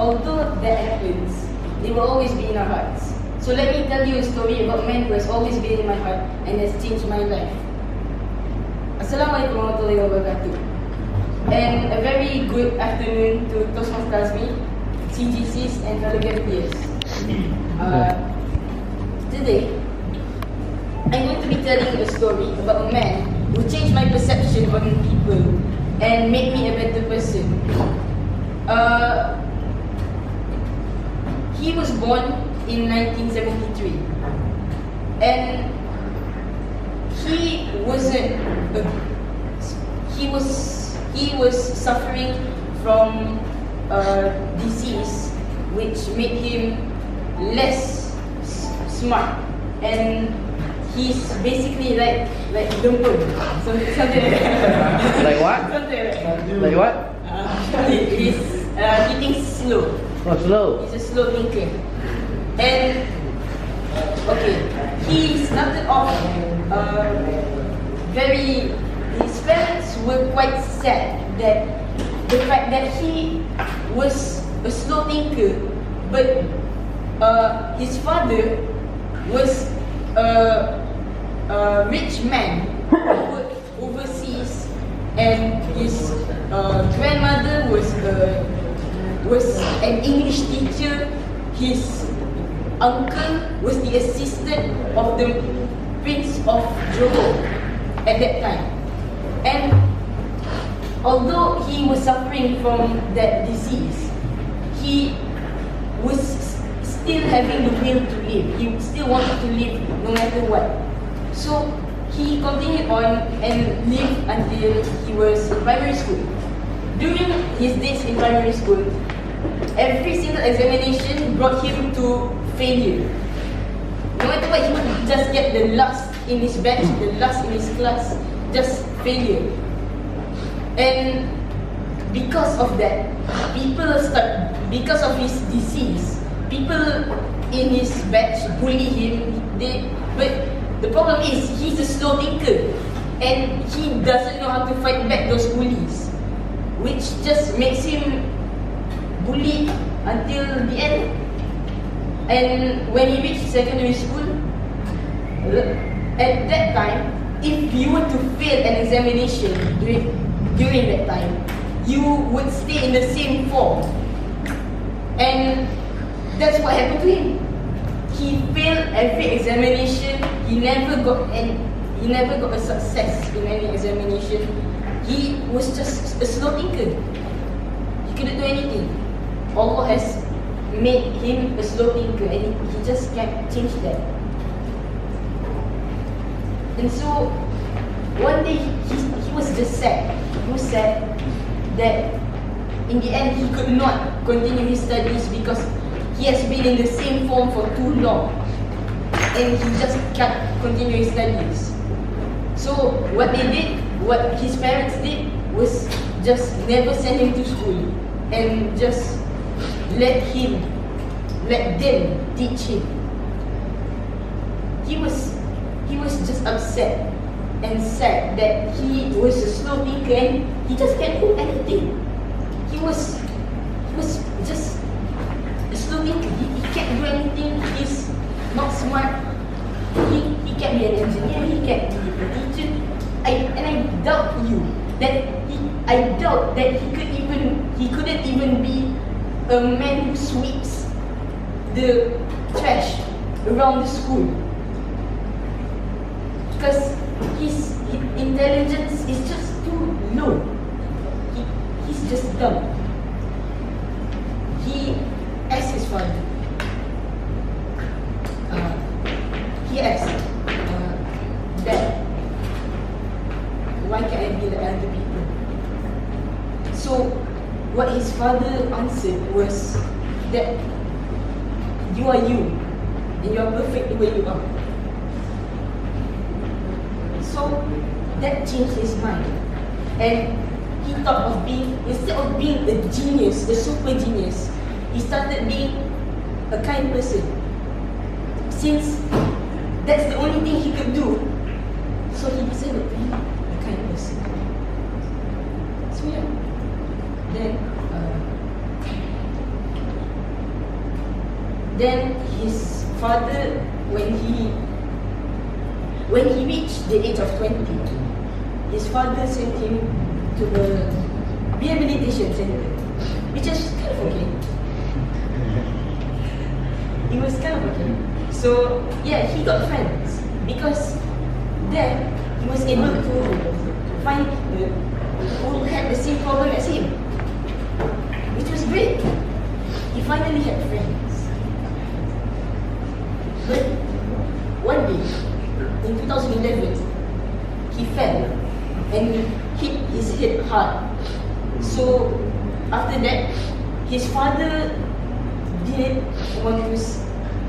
although that happens, they will always be in our hearts. So let me tell you a story about a man who has always been in my heart and has changed my life. Assalamualaikum warahmatullahi wabarakatuh. And a very good afternoon to Toastmasters me, CGCs and fellow Gaveliers. Today, I'm going to be telling a story about a man who changed my perception on people and made me a better person. He was born in 1973, and he was suffering from a disease which made him less smart, and he's basically like dumpun, something like that. Like what? Something like that. Like what? He thinks slow. Oh, slow. He's a slow thinker. And okay, he started off his parents were quite sad that the fact that he was a slow thinker, but his father was a rich man who worked overseas, and his grandmother was an English teacher. His uncle was the assistant of the Prince of Johor at that time. And although he was suffering from that disease, he was still having the will to live. He still wanted to live no matter what. So he continued on and lived until he was in primary school. During his days in primary school, every single examination brought him to failure. No matter what, he would just get the last in his batch, the last in his class, just failure. And because of that, because of his disease, people in his batch bully him. But the problem is, he's a slow thinker, and he doesn't know how to fight back those bullies, which just makes him bullied until the end. And when he reached secondary school, at that time, if you were to fail an examination during that time, you would stay in the same form. And that's what happened to him. He failed every examination. He never got a success in any examination. He was just a slow thinker. He couldn't do anything. Allah has made him a slow thinker, and he just can't change that. And so one day he was just sad. He was sad that in the end he could not continue his studies because he has been in the same form for too long, and he just can't continue his studies. So what his parents did was just never send him to school and just let them teach him. He was just upset and sad that he was a slow thinker and he just can't do anything. He was just a slow thinker. He can't do anything. He's not smart. He can't be an engineer. He can't be a teacher. I doubt that he couldn't even be a man who sweeps the trash around the school, because his intelligence is just too low. He's just dumb. He asked his father. He asked, Dad, why can't I be like other people? So what his father answered was that you are you, and you are perfect the way you are. So that changed his mind, and he thought of instead of being a genius, a super genius, he started being a kind person. Since that's the only thing he could do, so he decided to be a kind person. So yeah, then then his father, when he reached the age of 20, his father sent him to the rehabilitation center, which is kind of okay. It was kind of okay. So yeah, he got friends because then he was able to find people who had the same problem as him, which was great. He finally had friends. But one day, in 2011, he fell and hit his head hard. So after that, his father didn't want to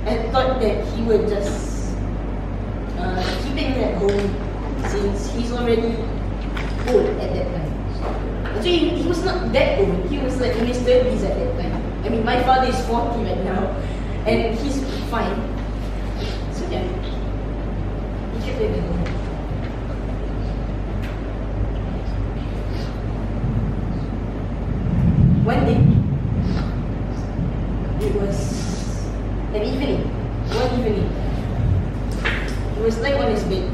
and thought that he would just keep him at home since he's already old at that time. Actually, he was not that old. He was like in his 30s at that time. I mean, my father is 40 right now, and he's fine. So yeah, he kept him at home. One day, it was an evening, one evening, he was lying on his bed.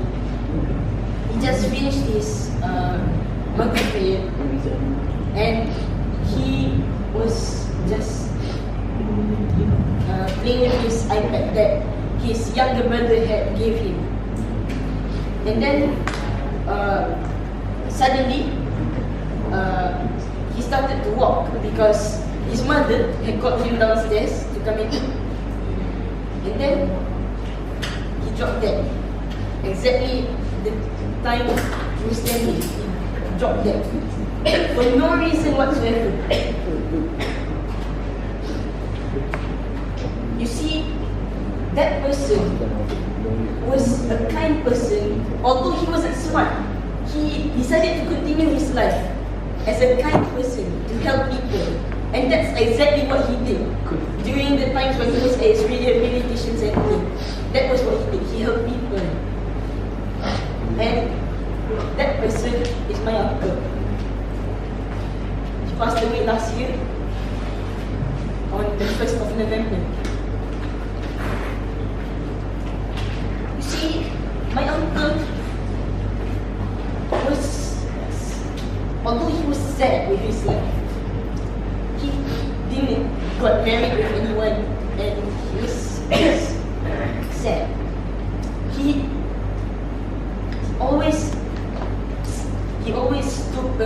He just finished his Muhd prayer, and he was just playing with his iPad that his younger brother had gave him. And then suddenly he started to walk because his mother had called him downstairs to come and eat. And then he dropped dead. Exactly the time he was standing, he dropped dead. For no reason whatsoever. You see, that person was a kind person. Although he wasn't smart, he decided to continue his life as a kind person to help people. And that's exactly what he did. During the times when he was at his rehabilitation center, that was what he did. He helped people. And that person is my uncle. He passed away last year on the 1st of November. You see, my uncle was, although he was sad with his life, he didn't got married with anyone, and he was sad. He always took a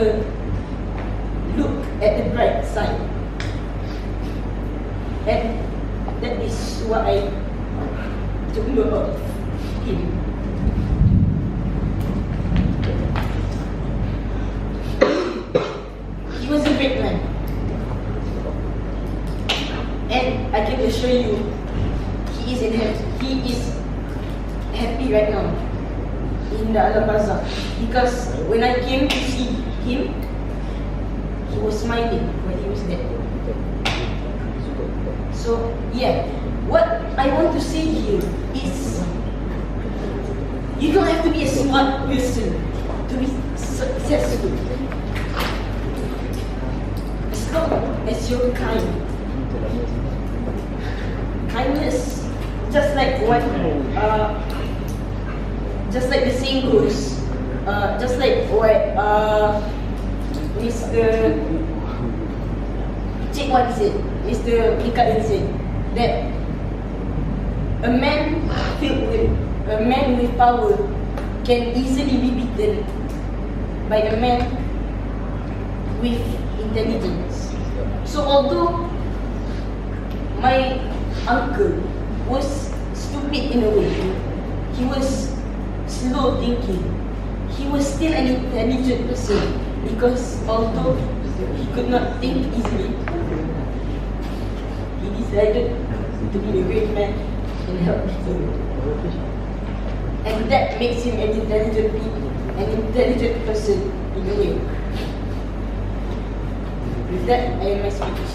look at the bright side, and that is what I took note of him. He was a great man. And I can assure you, he is happy right now in the Alam Barzakh, because when I came to see him, he was smiling when he was dead. So yeah, what I want to say here is, you don't have to be a smart person to be successful. As long as you're kind. Kindness, just like the saying goes, just like what Mr. Cik Wan said, Mr. Mikael said, that a man with power can easily be beaten by a man with intelligence. So although my uncle was stupid in a way, he was slow thinking, he was still an intelligent person, because although he could not think easily, he decided to be a great man and help people. And that makes him an intelligent person in a way. With that, I end my speech.